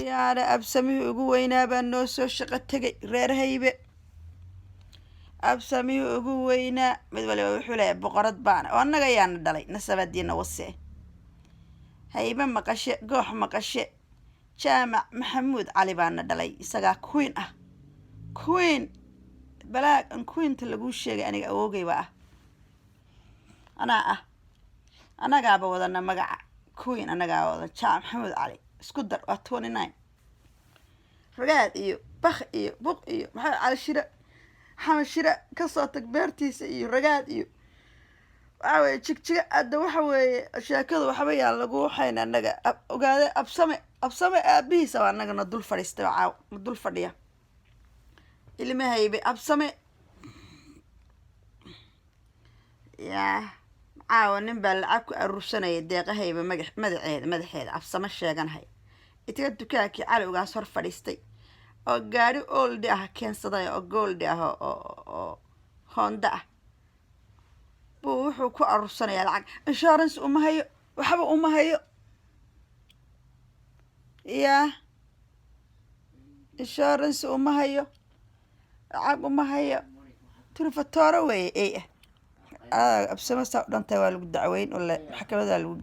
yaana absamihii ugu weynaa baa noo soo shaqo tegay reer haybe absamihii ugu weynaa mid waliba wuxuu leeyahay boqorad baana oo annaga ayaana dhalay nasabadiina wasee haybe maqashe goox maqashe jaamac maxamuud cali baana dhalay isagaa queen ah queen balaag an queenta laguu sheegay aniga awoogayba ah anagaaba wadana magaca queen anagaaba wadan jaamac maxamuud cali isku dar waa 29 ragaad iyo bakh iyo buq iyo maxamed cali shire xamed shire kasoo tag beertiisa iyo ragaad iyo waxa weeye jigjiga hadda waxa weeye sheekadu waxba yaan lagu waxayn annaga ogaade absame aabihiisa waa annagana dul fadhiistay caaw ma dul fadhiya ilmahaybe absame yaa caawa nin baa lacag ku aruursanaya deeqahayba madaxeeda absame sheeganahay itiga dukaankii calowgaas hor fadhiistay oo gaari oldi ah keensaday oo goldi ah oo honda ah buu wuxuu ku aruursanayaa lacag insurance uma hayo waxba uma hayo yaa insurance uma hayo lacag uma hayo turfatooro weeye absame saa u dhantay waa lagu dacweyn oo maxkamada lagu